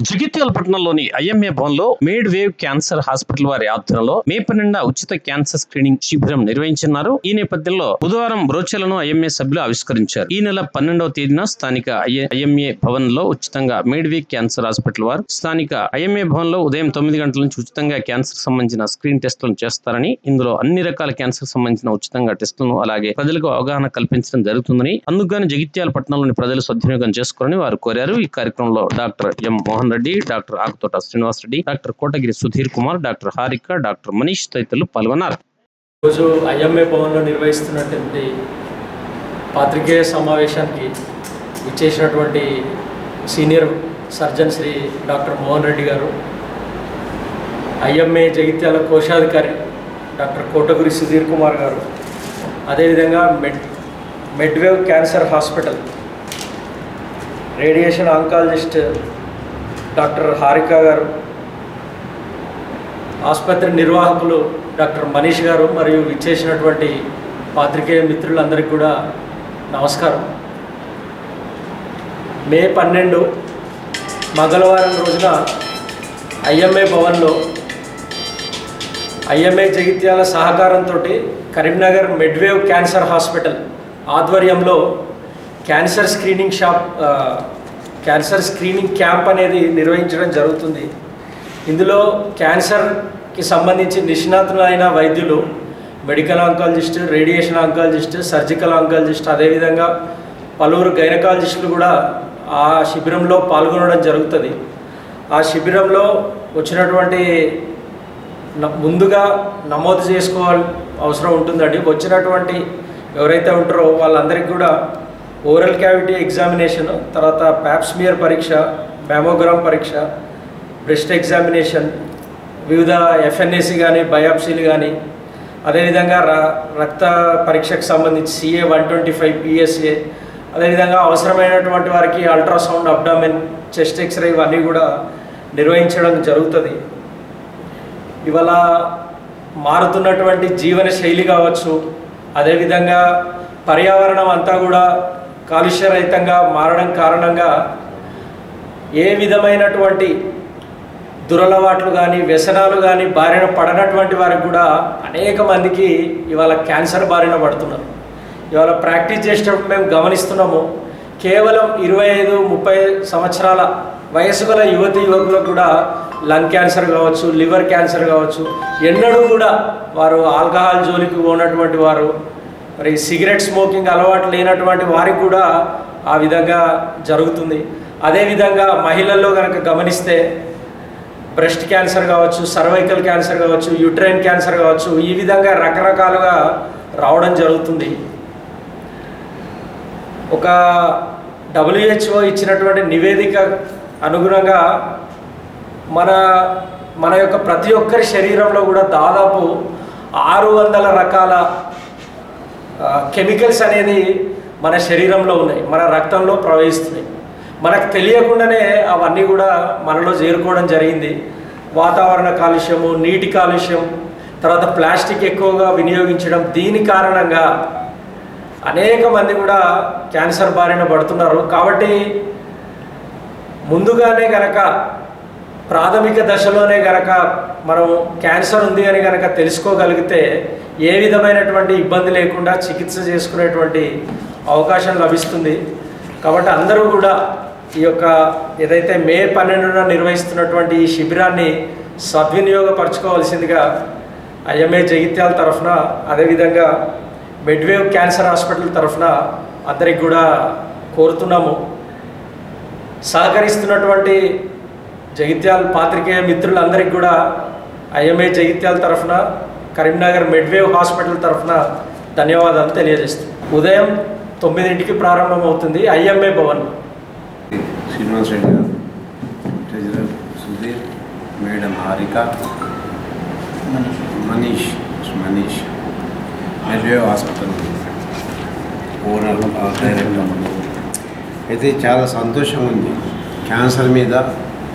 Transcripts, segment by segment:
జగిత్యాల పట్టణంలోని ఐఎంఏ భవన్లో made wave cancer hospital వారి ఆధ్వర్యంలో మే 12 ఉచిత క్యాన్సర్ స్క్రీనింగ్ శిబిరం నిర్వహించున్నారు. ఈ నేపథ్యంలో బుధవారం బ్రోచర్లను ఐఎంఏ సభ్యులు ఆవిష్కరించారు. ఈ నెల 12వ తేదీన స్థానిక ఐఎంఏ భవన్ లో ఉచితంగా మేడ్ వేవ్ క్యాన్సర్ హాస్పిటల్ వారు స్థానిక ఐఎంఏ భవన్ లో ఉదయం 9 గంటల నుంచి ఉచితంగా క్యాన్సర్ సంబంధించిన స్క్రీన్ టెస్టులను చేస్తారని, ఇందులో అన్ని రకాల క్యాన్సర్ సంబంధించిన ఉచితంగా టెస్టులను అలాగే ప్రజలకు అవగాహన కల్పించడం జరుగుతుందని, అందుకు జగిత్యాల పట్టణంలోని ప్రజలు సద్వినియోగం చేసుకోవాలని వారు కోరారు. ఈ కార్యక్రమంలో doctor M Mohan Reddy, doctor Akutota Srinivas Reddy, doctor Kotagiri Sudheer Kumar, doctor Harika, doctor Manish తదితరులు పాల్గొన్నారు. రోజు ఐఎంఏ భవన్లో నిర్వహిస్తున్నటువంటి పాత్రికేయ సమావేశానికి ఇచ్చేసినటువంటి senior surgeon Shri doctor Mohan Reddy గారు, ఐఎంఏ జగిత్యాల కోశాధికారి డాక్టర్ కోటగిరి సుధీర్ కుమార్ గారు, అదేవిధంగా Medwave cancer hospital radiation oncologist doctor Harika గారు, ఆసుపత్రి నిర్వాహకులు డాక్టర్ మనీష్ గారు మరియు ఇచ్చేసినటువంటి పాత్రికేయ మిత్రులందరికీ కూడా నమస్కారం. మే 12 మంగళవారం రోజున ఐఎంఏ భవన్లో ఐఎంఏ జగిత్యాల సహకారంతో కరీంనగర్ మెడ్వేవ్ క్యాన్సర్ హాస్పిటల్ ఆధ్వర్యంలో క్యాన్సర్ స్క్రీనింగ్ క్యాంప్ అనేది నిర్వహించడం జరుగుతుంది. ఇందులో క్యాన్సర్కి సంబంధించి నిష్ణాతులైన వైద్యులు, medical oncologist, radiation oncologist, surgical oncologist, అదేవిధంగా పలువురు గైనకాలజిస్టులు కూడా ఆ శిబిరంలో పాల్గొనడం జరుగుతుంది. ఆ శిబిరంలో వచ్చినటువంటి ముందుగా నమోదు చేసుకోవాలి అవసరం ఉంటుందండి. వచ్చినటువంటి ఎవరైతే ఉంటారో వాళ్ళందరికీ కూడా ఓరల్ క్యావిటీ ఎగ్జామినేషన్, తర్వాత ప్యాప్స్మియర్ పరీక్ష, మ్యామోగ్రామ్ పరీక్ష, బ్రెస్ట్ ఎగ్జామినేషన్, వివిధ ఎఫ్ఎన్ఏసి కానీ బయాప్సీలు కానీ, అదేవిధంగా రక్త పరీక్షకు సంబంధించి CA 125 PSA, అదేవిధంగా అవసరమైనటువంటి వారికి అల్ట్రాసౌండ్, అబ్డామెన్, చెస్ట్ ఎక్స్రే ఇవన్నీ కూడా నిర్వహించడం జరుగుతుంది. ఇవాళ మారుతున్నటువంటి జీవన శైలి కావచ్చు, అదేవిధంగా పర్యావరణం అంతా కూడా కాలుష్యరహితంగా మారడం కారణంగా ఏ విధమైనటువంటి దురలవాట్లు కానీ వ్యసనాలు కానీ బారిన పడనటువంటి వారికి కూడా అనేక మందికి ఇవాళ క్యాన్సర్ బారిన పడుతున్నారు. ఇవాళ ప్రాక్టీస్ చేసేటప్పుడు మేము గమనిస్తున్నాము, కేవలం 25-30 సంవత్సరాల వయసు గల యువకులకు కూడా లంగ్ క్యాన్సర్ కావచ్చు, లివర్ క్యాన్సర్ కావచ్చు, ఎన్నడూ కూడా వారు ఆల్కహాల్ జోలికి పోనటువంటి వారు, మరి సిగరెట్ స్మోకింగ్ అలవాటు లేనటువంటి వారికి కూడా ఆ విధంగా జరుగుతుంది. అదేవిధంగా మహిళల్లో కనుక గమనిస్తే బ్రెస్ట్ క్యాన్సర్ కావచ్చు, సర్వైకల్ క్యాన్సర్ కావచ్చు, యూట్రైన్ క్యాన్సర్ కావచ్చు, ఈ విధంగా రకరకాలుగా రావడం జరుగుతుంది. ఒక WHO ఇచ్చినటువంటి నివేదిక అనుగుణంగా మన యొక్క ప్రతి ఒక్కరి శరీరంలో కూడా దాదాపు 600 రకాల కెమికల్స్ అనేది మన శరీరంలో ఉన్నాయి, మన రక్తంలో ప్రవహిస్తున్నాయి. మనకు తెలియకుండానే అవన్నీ కూడా మనలో చేరుకోవడం జరిగింది. వాతావరణ కాలుష్యము, నీటి కాలుష్యం, తర్వాత ప్లాస్టిక్ ఎక్కువగా వినియోగించడం, దీని కారణంగా అనేక మంది కూడా క్యాన్సర్ బారిన పడుతున్నారు. కాబట్టి ముందుగానే కనుక ప్రాథమిక దశలోనే కనుక మనం క్యాన్సర్ ఉంది అని కనుక తెలుసుకోగలిగితే ఏ విధమైనటువంటి ఇబ్బంది లేకుండా చికిత్స చేసుకునేటువంటి అవకాశం లభిస్తుంది. కాబట్టి అందరూ కూడా ఈ యొక్క ఏదైతే మే 12న నిర్వహిస్తున్నటువంటి ఈ శిబిరాన్ని సద్వినియోగపరచుకోవాల్సిందిగా ఐఎంఏ జగిత్యాల తరఫున, అదేవిధంగా మెడ్వేవ్ క్యాన్సర్ హాస్పిటల్ తరఫున అందరికి కూడా కోరుతున్నాము. సహకరిస్తున్నటువంటి జగిత్యాల పాత్రికేయ మిత్రులందరికీ కూడా ఐఎంఏ జగిత్యాల తరఫున, కరీంనగర్ మెడ్వేవ్ హాస్పిటల్ తరఫున ధన్యవాదాలు తెలియజేస్తుంది. ఉదయం 9కి ప్రారంభమవుతుంది ఐఎంఏ భవన్. శ్రీనివాస్ రెడ్డి గారు, treasurer Sudhir, madam Harika, Manish Medwave hospital owner director. అయితే చాలా సంతోషం ఉంది, క్యాన్సర్ మీద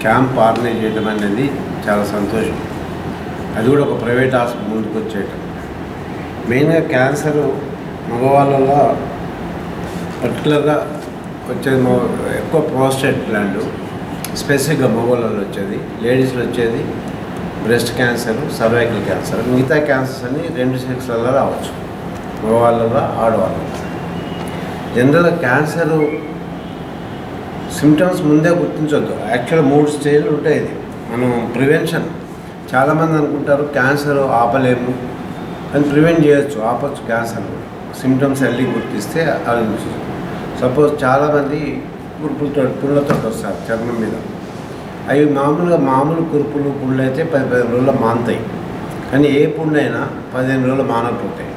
క్యాంప్ ఆర్గనైజ్ చేయడం అనేది చాలా సంతోషం. అది కూడా ఒక ప్రైవేట్ హాస్పిటల్ ముందుకు వచ్చేయటం. మెయిన్గా క్యాన్సర్ మగవాళ్ళలో పర్టికులర్గా వచ్చేది ఎక్కువ ప్రోస్టేట్ గ్లాండ్, స్పెసిఫిక్గా మగవాళ్ళలో వచ్చేది, లేడీస్లో వచ్చేది బ్రెస్ట్ క్యాన్సర్, సర్వైకల్ క్యాన్సర్. మిగతా క్యాన్సర్స్ అన్ని 2 సెక్స్లలో రావచ్చు, మగవాళ్ళలో ఆడవాళ్ళలో. జనరల్గా క్యాన్సర్ సిమ్టమ్స్ ముందే గుర్తించవద్దు. యాక్చువల్గా 3 స్టేజ్లు ఉంటాయి. ఇది మనం ప్రివెన్షన్, చాలామంది అనుకుంటారు క్యాన్సర్ ఆపలేము అని. ప్రివెంట్ చేయొచ్చు, ఆపచ్చు క్యాన్సర్. సిమ్టమ్స్ ఎల్లి గుర్తిస్తే ఆలోచించు. సపోజ్ చాలామంది కురుపులతో పుళ్ళతో వస్తారు చర్మం మీద. అవి మామూలు కురుపులు పుళ్ళు అయితే 10-15 రోజుల్లో మానుతాయి. కానీ ఏ పుండైనా 15 రోజులు మానకపోతాయి.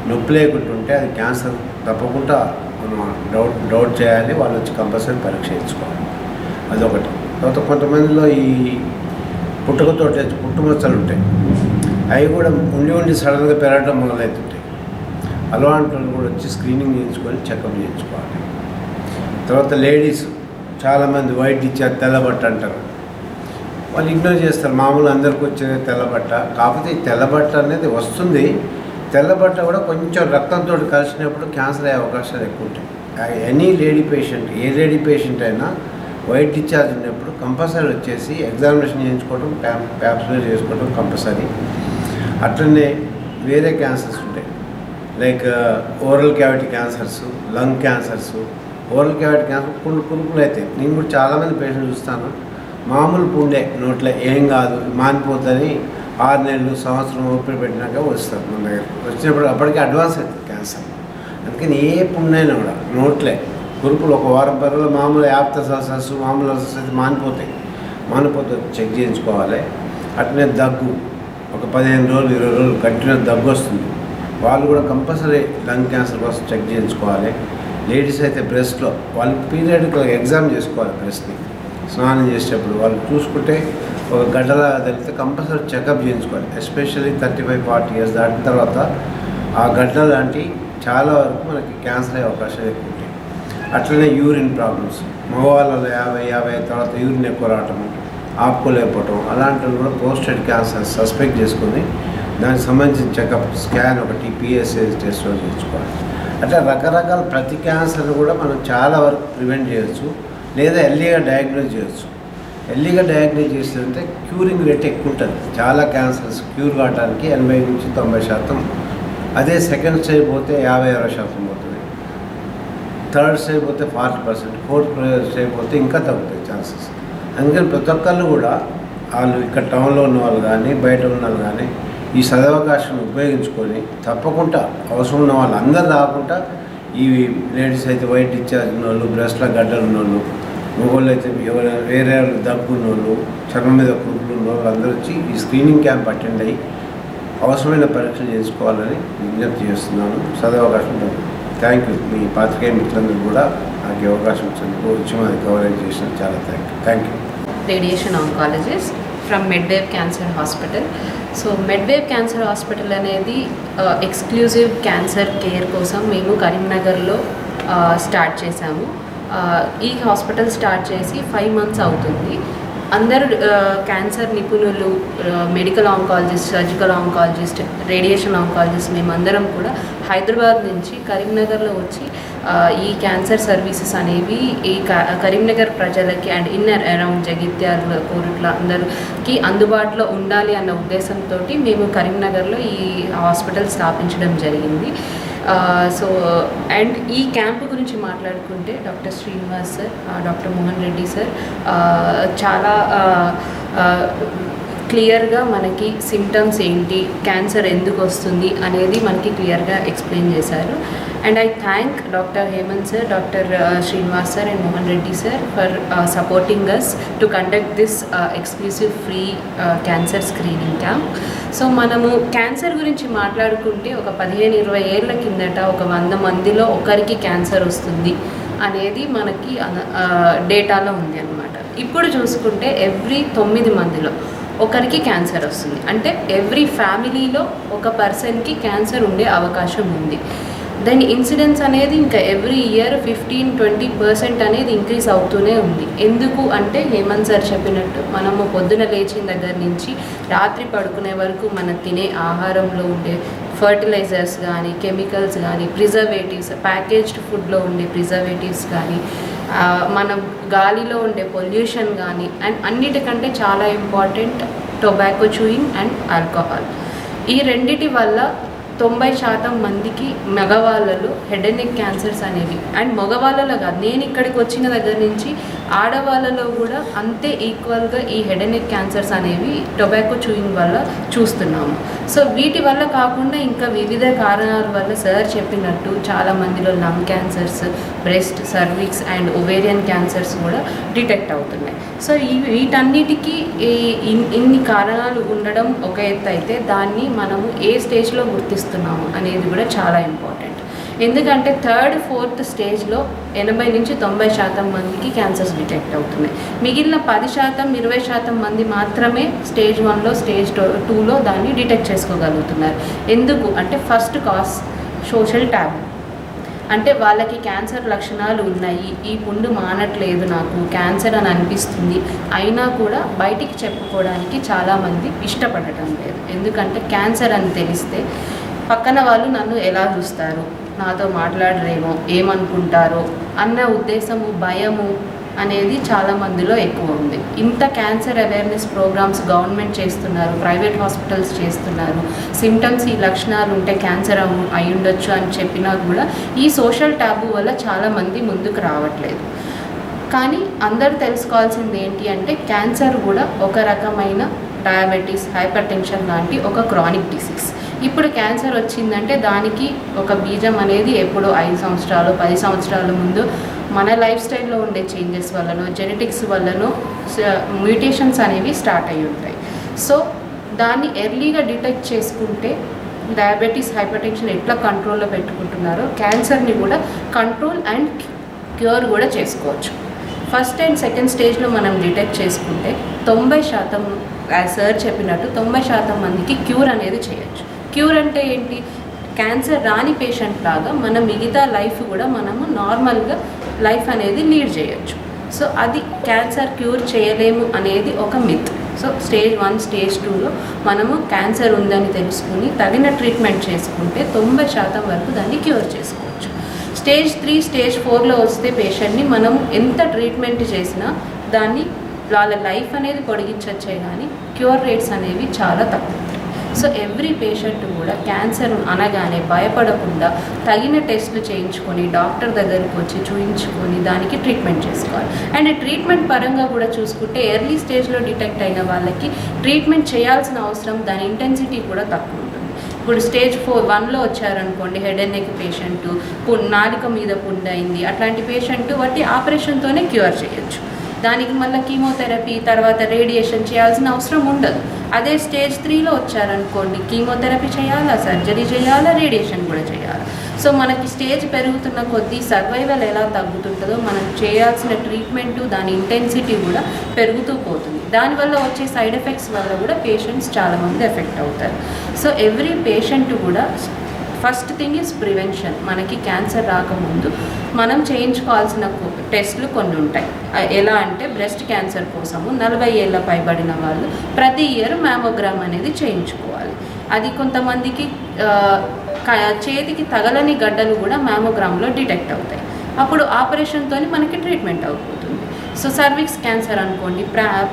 నొప్పి లేకుండా ఉంటే అది క్యాన్సర్ తప్పకుండా మనం డౌట్ చేయాలి. వాళ్ళు వచ్చి కంపల్సరీ పరీక్ష చేయించుకోవాలి. అదొకటి. తర్వాత కొంతమందిలో ఈ పుట్టుమచ్చలు ఉంటాయి. అవి కూడా ఉండి సడన్గా పెరగడం మొదలవుతుంటాయి. అలాంటి వాళ్ళు కూడా వచ్చి స్క్రీనింగ్ చేయించుకొని చెకప్ చేయించుకోవాలి. తర్వాత లేడీస్ చాలామంది వైట్ ఇచ్చారు, తెల్లబట్ట అంటారు. వాళ్ళు ఇగ్నోర్ చేస్తారు. మామూలు అందరికి వచ్చేది తెల్లబట్ట. కాకపోతే ఈ తెల్లబట్ట అనేది వస్తుంది. తెల్లబట్ట కూడా కొంచెం రక్తంతో కలిసినప్పుడు క్యాన్సర్ అయ్యే అవకాశాలు ఎక్కువ ఉంటాయి. ఎనీ లేడీ పేషెంట్, ఏ లేడీ పేషెంట్ అయినా వైట్ డిశ్చార్జ్ ఉన్నప్పుడు కంపల్సరీ వచ్చేసి ఎగ్జామినేషన్ చేయించుకోవడం, ప్యాప్స్లో చేసుకోవడం కంపల్సరీ. అట్లనే వేరే క్యాన్సర్స్ ఉంటాయి, like oral cavity cancers, lung cancers. Oral cavity cancer కురుపులు అయితే నేను కూడా చాలామంది పేషెంట్ చూస్తాను. మామూలు పుండే నోట్లో ఏం కాదు, మానిపోతుంది, 6 నెలలు సంవత్సరం ఊపిరి పెట్టినాక వస్తారు మన దగ్గర. వచ్చినప్పుడు అప్పటికే అడ్వాన్స్ అవుతుంది క్యాన్సర్. అందుకని ఏ పుండైనా కూడా నోట్లే కురుపులు 1 వారం 10 రోజులు మామూలు యాప్తసస్, మామూలు అల్సర్స్ అయితే మానిపోతే చెక్ చేయించుకోవాలి. అట్లనే దగ్గు, ఒక 15 రోజులు 20 రోజులు కంటిన్యూస్ దగ్గు వస్తుంది, వాళ్ళు కూడా కంపల్సరీ లంగ్ క్యాన్సర్ కోసం చెక్ చేయించుకోవాలి. లేడీస్ అయితే బ్రెస్ట్లో వాళ్ళు పీరియడ్కి ఎగ్జామ్ చేసుకోవాలి. బ్రెస్ట్ని స్నానం చేసేటప్పుడు వాళ్ళు చూసుకుంటే ఒక గడ్డలా తెలిస్తే కంపల్సరీ చెకప్ చేయించుకోవాలి. ఎస్పెషల్లీ 35-40 ఇయర్స్ దాటిన తర్వాత ఆ గడ్డ లాంటి చాలా వరకు మనకి క్యాన్సర్ అయ్యే అవకాశాలు ఎక్కువ ఉంటాయి. అట్లనే యూరిన్ ప్రాబ్లమ్స్, మగవాళ్ళలో 50 తర్వాత యూరిన్ ఎక్కువ రావటము, ఆపుకోలేకపోవటం, అలాంటివి కూడా పోస్టెడ్ క్యాన్సర్ సస్పెక్ట్ చేసుకొని దానికి సంబంధించిన చెకప్, స్కాన్ ఒకటి, PSA టెస్ట్ చేయించుకోవాలి. అట్లా రకరకాల ప్రతి క్యాన్సర్ కూడా మనం చాలా వరకు ప్రివెంట్ చేయొచ్చు, లేదా ఎర్లీగా డయాగ్నోజ్ చేయొచ్చు. ఎర్లీగా డయాగ్నోజ్ చేస్తుంటే క్యూరింగ్ రేట్ ఎక్కువ ఉంటుంది. చాలా క్యాన్సర్స్ క్యూర్ కావడానికి 80 నుంచి 90%. అదే సెకండ్ స్టేజ్ పోతే 50-60% పోతుంది. థర్డ్ స్టేజ్ పోతే 40%, ఫోర్త్ స్టేజ్ పోతే ఇంకా తగ్గుతాయి ఛాన్సెస్. అందుకని ప్రతి ఒక్కళ్ళు కూడా వాళ్ళు ఇక్కడ టౌన్లో ఉన్న వాళ్ళు కానీ బయట ఉన్న వాళ్ళు కానీ ఈ సదవకాశం ఉపయోగించుకొని తప్పకుండా అవసరం ఉన్న వాళ్ళు అందరు రాకుండా, ఈ లేడీస్ అయితే వైట్ డిశ్చార్జ్ ఉన్న వాళ్ళు, బ్రెస్ట్లో గడ్డలు ఉన్నోళ్ళు, మగవాళ్ళు అయితే వేరే దగ్గు ఉన్నోళ్ళు, చర్మం మీద కురుపులు ఉన్న వాళ్ళు అందరూ వచ్చి ఈ స్క్రీనింగ్ క్యాంప్ అటెండ్ అయ్యి అవసరమైన పరీక్షలు చేసుకోవాలని విజ్ఞప్తి చేస్తున్నాను. సదవకాశం థ్యాంక్ యూ. మీ పాత్రికేయ మిత్రులందరూ కూడా నాకు అవకాశం ఇచ్చినందుకు వచ్చి మాది కవరేజ్ చేసిన చాలా thank you. Radiation oncologist from Medwave cancer hospital. So Medwave cancer hospital అనేది ఎక్స్క్లూజివ్ క్యాన్సర్ కేర్ కోసం మేము కరీంనగర్లో స్టార్ట్ చేశాము. ఈ హాస్పిటల్ స్టార్ట్ చేసి 5 months అవుతుంది. అందరు క్యాన్సర్ నిపుణులు, medical oncologist, surgical oncologist, radiation oncologist మేమందరం కూడా హైదరాబాద్ నుంచి కరీంనగర్లో వచ్చి ఈ క్యాన్సర్ సర్వీసెస్ అనేవి ఈ కరీంనగర్ ప్రజలకి and inner around Jagtial, Korutla అందరికి అందుబాటులో ఉండాలి అన్న ఉద్దేశంతో మేము కరీంనగర్లో ఈ హాస్పిటల్ స్థాపించడం జరిగింది. సో అండ్ ఈ క్యాంపు గురించి మాట్లాడుకుంటే doctor Srinivas sir, doctor Mohan Reddy sir చాలా క్లియర్గా మనకి సిమ్టమ్స్ ఏంటి, క్యాన్సర్ ఎందుకు వస్తుంది అనేది మనకి క్లియర్గా ఎక్స్ప్లెయిన్ చేశారు. And I thank doctor Hemanth sir, doctor Srinivas sir and Mohan Reddy sir for supporting us to conduct this exclusive free cancer screening camp. So మనము క్యాన్సర్ గురించి మాట్లాడుకుంటే ఒక 15-20 ఏళ్ల కిందట ఒక 100 మందిలో ఒకరికి క్యాన్సర్ వస్తుంది అనేది మనకి డేటాలో ఉంది అన్నమాట. ఇప్పుడు చూసుకుంటే ఎవ్రీ 9 మందిలో ఒకరికి క్యాన్సర్ వస్తుంది. అంటే ఎవ్రీ ఫ్యామిలీలో ఒక పర్సన్కి క్యాన్సర్ ఉండే అవకాశం ఉంది. దాని ఇన్సిడెన్స్ అనేది ఇంకా ఎవ్రీ ఇయర్ 15-20% అనేది ఇంక్రీజ్ అవుతూనే ఉంది. ఎందుకు అంటే హేమంత్ సార్ చెప్పినట్టు మనము పొద్దున లేచిన దగ్గర నుంచి రాత్రి పడుకునే వరకు మనం తినే ఆహారంలో ఉండే ఫర్టిలైజర్స్ కానీ, కెమికల్స్ కానీ, ప్రిజర్వేటివ్స్, ప్యాకేజ్డ్ ఫుడ్లో ఉండే ప్రిజర్వేటివ్స్ కానీ, మనం గాలిలో ఉండే పొల్యూషన్ కానీ, అండ్ అన్నిటికంటే చాలా important tobacco chewing and alcohol. ఈ రెండిటి వల్ల 90% మందికి మగవాళ్ళలో హెడ్ అండ్ నెక్ క్యాన్సర్స్ అనేవి, అండ్ మగవాళ్ళలో కాదు, నేను ఇక్కడికి వచ్చిన దగ్గర నుంచి ఆడవాళ్ళలో కూడా అంతే ఈక్వల్గా ఈ హెడ్ అండ్ నెక్ క్యాన్సర్స్ అనేవి టొబాకో చూయింగ్ వల్ల చూస్తున్నాము. సో వీటి వల్ల కాకుండా ఇంకా వివిధ కారణాల వల్ల సార్ చెప్పినట్టు చాలా మందిలో lung cancers, breast, cervix and ovarian cancers కూడా డిటెక్ట్ అవుతున్నాయి. సో వీటన్నిటికీ ఇన్ని కారణాలు ఉండడం ఒక ఎత్తు అయితే, దాన్ని మనము ఏ స్టేజ్లో గుర్తిస్తున్నాము అనేది కూడా చాలా ఇంపార్టెంట్. ఎందుకంటే 3rd, 4th స్టేజ్లో 80 నుంచి 90% మందికి క్యాన్సర్స్ డిటెక్ట్ అవుతున్నాయి. మిగిలిన 10%, 20% మంది మాత్రమే స్టేజ్ 1లో, స్టేజ్ 2లో దాన్ని డిటెక్ట్ చేసుకోగలుగుతున్నారు. ఎందుకు అంటే ఫస్ట్ కాజ్ సోషల్ ట్యాబు. అంటే వాళ్ళకి క్యాన్సర్ లక్షణాలు ఉన్నాయి, ఈ పుండు మానట్లేదు, నాకు క్యాన్సర్ అని అనిపిస్తుంది, అయినా కూడా బయటికి చెప్పుకోవడానికి చాలామంది ఇష్టపడటం లేదు. ఎందుకంటే క్యాన్సర్ అని తెలిస్తే పక్కన వాళ్ళు నన్ను ఎలా చూస్తారు, నాతో మాట్లాడరేమో, ఏమనుకుంటారో అన్న ఉద్దేశము, భయము అనేది చాలా మందిలో ఎక్కువ ఉంది. ఇంత క్యాన్సర్ అవేర్నెస్ ప్రోగ్రామ్స్ గవర్నమెంట్ చేస్తున్నారు, ప్రైవేట్ హాస్పిటల్స్ చేస్తున్నారు, సిమ్టమ్స్ ఈ లక్షణాలు ఉంటే క్యాన్సర్ అయి ఉండొచ్చు అని చెప్పినా కూడా ఈ సోషల్ టాబు వల్ల చాలామంది ముందుకు రావట్లేదు. కానీ అందరూ తెలుసుకోవాల్సింది ఏంటి అంటే క్యాన్సర్ కూడా ఒక రకమైన డయాబెటీస్, హైపర్ టెన్షన్ లాంటి ఒక క్రానిక్ డిసీజ్. ఇప్పుడు క్యాన్సర్ వచ్చిందంటే దానికి ఒక బీజం అనేది ఎప్పుడో 5 సంవత్సరాలు 10 సంవత్సరాల ముందు మన లైఫ్ స్టైల్లో ఉండే చేంజెస్ వల్లనో, జెనెటిక్స్ వల్లనో మ్యూటేషన్స్ అనేవి స్టార్ట్ అయ్యి ఉంటాయి. సో దాన్ని ఎర్లీగా డిటెక్ట్ చేసుకుంటే డయాబెటీస్, హైపర్ టెన్షన్ ఎట్లా కంట్రోల్లో పెట్టుకుంటున్నారో క్యాన్సర్ని కూడా కంట్రోల్ అండ్ క్యూర్ కూడా చేసుకోవచ్చు. ఫస్ట్ అండ్ సెకండ్ స్టేజ్లో మనం డిటెక్ట్ చేసుకుంటే 90%, సార్ చెప్పినట్టు 90% మందికి క్యూర్ అనేది చేయొచ్చు. క్యూర్ అంటే ఏంటి? క్యాన్సర్ రాని పేషెంట్ లాగా మన మిగతా లైఫ్ కూడా మనము నార్మల్గా లైఫ్ అనేది లీడ్ చేయొచ్చు. సో అది క్యాన్సర్ క్యూర్ చేయలేము అనేది ఒక మిత్. సో స్టేజ్ 1, స్టేజ్ 2లో మనము క్యాన్సర్ ఉందని తెలుసుకుని తగిన ట్రీట్మెంట్ చేసుకుంటే 90% వరకు దాన్ని క్యూర్ చేసుకోవచ్చు. స్టేజ్ 3, స్టేజ్ 4లో వస్తే పేషెంట్ని మనం ఎంత ట్రీట్మెంట్ చేసినా దాన్ని వాళ్ళ లైఫ్ అనేది పొడిగించచ్చే కానీ క్యూర్ రేట్స్ అనేవి చాలా తక్కువ. సో ఎవ్రీ పేషెంట్ కూడా క్యాన్సర్ అనగానే భయపడకుండా తగిన టెస్టులు చేయించుకొని డాక్టర్ దగ్గరికి వచ్చి చూయించుకొని దానికి ట్రీట్మెంట్ చేసుకోవాలి. అండ్ ట్రీట్మెంట్ పరంగా కూడా చూసుకుంటే ఎర్లీ స్టేజ్లో డిటెక్ట్ అయిన వాళ్ళకి ట్రీట్మెంట్ చేయాల్సిన అవసరం, దాని ఇంటెన్సిటీ కూడా తక్కువ ఉంటుంది. ఇప్పుడు స్టేజ్ 1లో వచ్చారనుకోండి, హెడ్ అండ్ నెక్ పేషెంట్, నాలుక మీద పుండు అయింది, అట్లాంటి పేషెంట్ వాటి ఆపరేషన్తోనే క్యూర్ చేయొచ్చు. దానికి మళ్ళీ కీమోథెరపీ తర్వాత రేడియేషన్ చేయాల్సిన అవసరం ఉండదు. అదే స్టేజ్ 3లో వచ్చారనుకోండి, కీమోథెరపీ చేయాలా, సర్జరీ చేయాలా, రేడియేషన్ కూడా చేయాలి. సో మనకి స్టేజ్ పెరుగుతున్న కొద్దీ సర్వైవల్ ఎలా తగ్గుతుంటుందో మనం చేయాల్సిన ట్రీట్మెంటు, దాని ఇంటెన్సిటీ కూడా పెరుగుతూ పోతుంది. దానివల్ల వచ్చే సైడ్ ఎఫెక్ట్స్ వల్ల కూడా పేషెంట్స్ చాలామంది ఎఫెక్ట్ అవుతారు. సో ఎవ్రీ పేషెంట్ కూడా ఫస్ట్ థింగ్ ఈజ్ ప్రివెన్షన్. మనకి క్యాన్సర్ రాకముందు మనం చేయించుకోవాల్సిన టెస్టులు కొన్ని ఉంటాయి. ఎలా అంటే బ్రెస్ట్ క్యాన్సర్ కోసము 40 ఏళ్ళ పైబడిన వాళ్ళు ప్రతి ఇయర్ మ్యామోగ్రామ్ అనేది చేయించుకోవాలి. అది కొంతమందికి చేతికి తగలని గడ్డలు కూడా మ్యామోగ్రామ్లో డిటెక్ట్ అవుతాయి. అప్పుడు ఆపరేషన్తో మనకి ట్రీట్మెంట్ అవుతుంది. సో సర్విక్స్ క్యాన్సర్ అనుకోండి,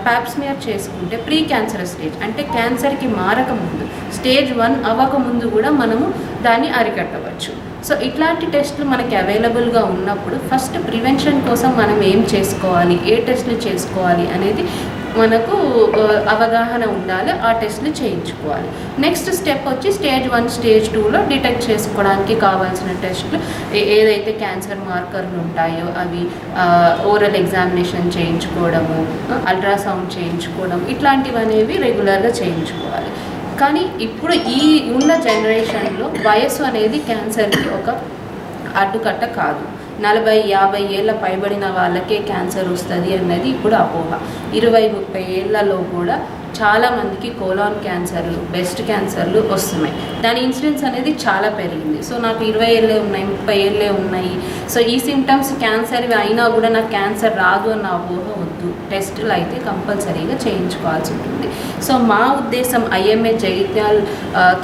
ప్యాప్స్మియర్ చేసుకుంటే ప్రీ క్యాన్సర్ స్టేజ్, అంటే క్యాన్సర్కి మారకముందు, స్టేజ్ 1 అవ్వకముందు కూడా మనము దాన్ని అరికట్టవచ్చు. సో ఇట్లాంటి టెస్టులు మనకి అవైలబుల్గా ఉన్నప్పుడు ఫస్ట్ ప్రివెన్షన్ కోసం మనం ఏం చేసుకోవాలి, ఏ టెస్టులు చేసుకోవాలి అనేది మనకు అవగాహన ఉండాలి. ఆ టెస్టులు చేయించుకోవాలి. నెక్స్ట్ స్టెప్ వచ్చి స్టేజ్ 1, స్టేజ్ 2లో డిటెక్ట్ చేసుకోవడానికి కావాల్సిన టెస్టులు ఏదైతే క్యాన్సర్ మార్కర్లు ఉంటాయో అవి ఓరల్ ఎగ్జామినేషన్ చేయించుకోవడము, అల్ట్రాసౌండ్ చేయించుకోవడం, ఇట్లాంటివి అనేవి రెగ్యులర్గా చేయించుకోవాలి. కానీ ఇప్పుడు ఈ ఉన్న జనరేషన్లో వయస్సు అనేది క్యాన్సర్కి ఒక అడ్డుకట్ట కాదు. 40-50 ఏళ్ళ పైబడిన వాళ్ళకే క్యాన్సర్ వస్తుంది అన్నది ఇప్పుడు అపోహ. 20-30 ఏళ్లలో కూడా చాలామందికి కోలాన్ క్యాన్సర్లు, బ్రెస్ట్ క్యాన్సర్లు వస్తున్నాయి. దాని ఇన్సిడెన్స్ అనేది చాలా పెరిగింది. సో నాకు 20 ఏళ్ళే ఉన్నాయి, 30 ఏళ్ళే ఉన్నాయి, సో ఈ సిమ్టమ్స్ క్యాన్సర్వి అయినా కూడా నాకు క్యాన్సర్ రాదు అన్న అపోహ వద్దు. టెస్టులు అయితే కంపల్సరీగా చేయించుకోవాల్సి ఉంటుంది. సో మా ఉద్దేశం ఐఎంఏ జగిత్యాల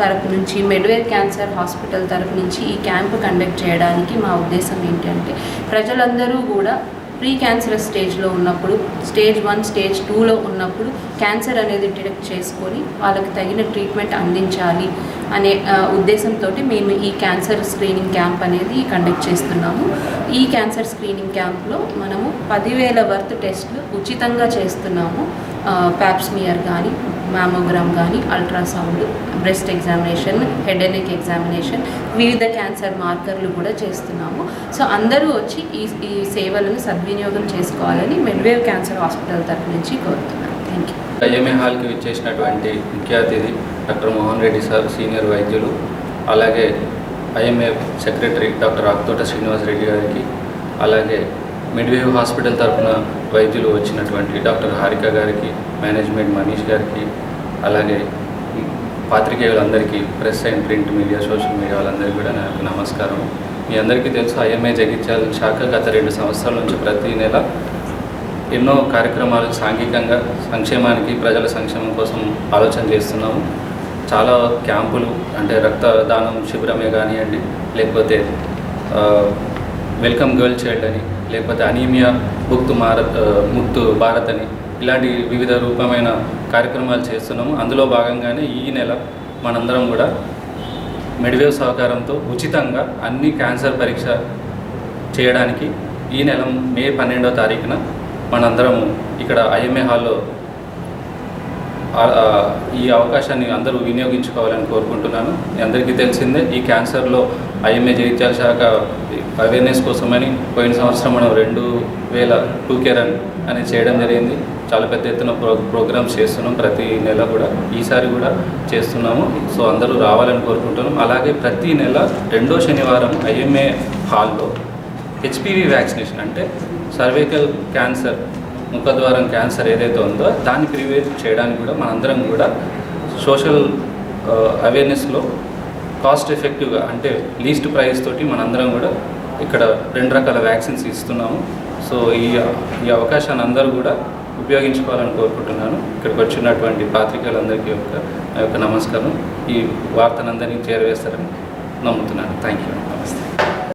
తరపు నుంచి, మెడ్వేర్ క్యాన్సర్ హాస్పిటల్ తరపు నుంచి ఈ క్యాంపు కండక్ట్ చేయడానికి మా ఉద్దేశం ఏంటంటే ప్రజలందరూ కూడా ప్రీ క్యాన్సరస్ స్టేజ్లో ఉన్నప్పుడు, స్టేజ్ 1 స్టేజ్ 2లో ఉన్నప్పుడు క్యాన్సర్ అనేది డిటెక్ట్ చేసుకొని వాళ్ళకి తగిన ట్రీట్మెంట్ అందించాలి అనే ఉద్దేశంతో మేము ఈ క్యాన్సర్ స్క్రీనింగ్ క్యాంప్ అనేది కండక్ట్ చేస్తున్నాము. ఈ క్యాన్సర్ స్క్రీనింగ్ క్యాంప్లో మనము 10,000 వర్త్ టెస్ట్లు ఉచితంగా చేస్తున్నాము. ప్యాప్స్మియర్ కానీ, మ్యామోగ్రామ్ కానీ, ultrasound, breast examination, head and neck examination, వివిధ క్యాన్సర్ మార్కర్లు కూడా చేస్తున్నాము. సో అందరూ వచ్చి ఈ సేవలను సద్వినియోగం చేసుకోవాలని మెడ్వేవ్ క్యాన్సర్ హాస్పిటల్ తరఫు నుంచి కోరుతున్నాను. Thank you. ఐఎంఏ హాల్కి విచ్చేసినటువంటి ముఖ్య అతిథి doctor Mohan Reddy sir, senior వైద్యులు, అలాగే IMA secretary doctor Akutota Srinivas Reddy గారికి, అలాగే మిడ్వేవ్ హాస్పిటల్ తరఫున వైద్యులు వచ్చినటువంటి డాక్టర్ హారిక గారికి, మేనేజ్మెంట్ మనీష్ గారికి, అలాగే పాత్రికేయులందరికీ, press and print media, social media వాళ్ళందరికీ కూడా నాకు నమస్కారం. మీ అందరికీ తెలుసు, ఐఎంఏ జగిత్యాల శాఖ గత 2 సంవత్సరాల నుంచి ప్రతి నెల ఎన్నో కార్యక్రమాలు సాంఘికంగా సంక్షేమానికి, ప్రజల సంక్షేమం కోసం ఆలోచన చేస్తున్నాము. చాలా క్యాంపులు, అంటే రక్తదానం శిబిరమే కానివ్వండి, లేకపోతే వెల్కమ్ గర్ల్ చైల్డ్ అని, లేకపోతే అనీమియా ముక్తు భారత్ అని, ఇలాంటి వివిధ రూపమైన కార్యక్రమాలు చేస్తున్నాము. అందులో భాగంగానే ఈ నెల మనందరం కూడా మెడ్వేవ్ సహకారంతో ఉచితంగా అన్ని క్యాన్సర్ పరీక్ష చేయడానికి ఈ నెల మే 12వ తారీఖున మనందరం ఇక్కడ ఐఎంఏ హాల్లో ఈ అవకాశాన్ని అందరూ వినియోగించుకోవాలని కోరుకుంటున్నాను. మీ అందరికీ తెలిసిందే, ఈ క్యాన్సర్లో ఐఎంఏ జగిత్యాల శాఖ అవేర్నెస్ కోసమని పోయిన సంవత్సరం మనం 2000 టూకే రన్ అనేది చేయడం జరిగింది. చాలా పెద్ద ఎత్తున ప్రోగ్రామ్స్ చేస్తున్నాం ప్రతి నెల కూడా, ఈసారి కూడా చేస్తున్నాము. సో అందరూ రావాలని కోరుకుంటున్నాం. అలాగే ప్రతి నెల 2వ శనివారం ఐఎంఏ హాల్లో హెచ్పివి వ్యాక్సినేషన్, అంటే సర్వైకల్ క్యాన్సర్, ముఖద్వారం క్యాన్సర్ ఏదైతే ఉందో దాన్ని ప్రివెంట్ చేయడానికి కూడా మనందరం కూడా సోషల్ అవేర్నెస్లో కాస్ట్ ఎఫెక్టివ్గా, అంటే లీస్ట్ ప్రైస్ తోటి మనందరం కూడా ఇక్కడ 2 రకాల వ్యాక్సిన్స్ ఇస్తున్నాము. సో ఈ అవకాశాన్ని అందరూ కూడా ఉపయోగించుకోవాలని కోరుకుంటున్నాను. ఇక్కడికి వచ్చినటువంటి పాత్రికేయులందరికీ నా యొక్క నమస్కారం. ఈ వార్తనందరినీ చేరవేస్తారని నమ్ముతున్నాను. Thank you. నమస్తే.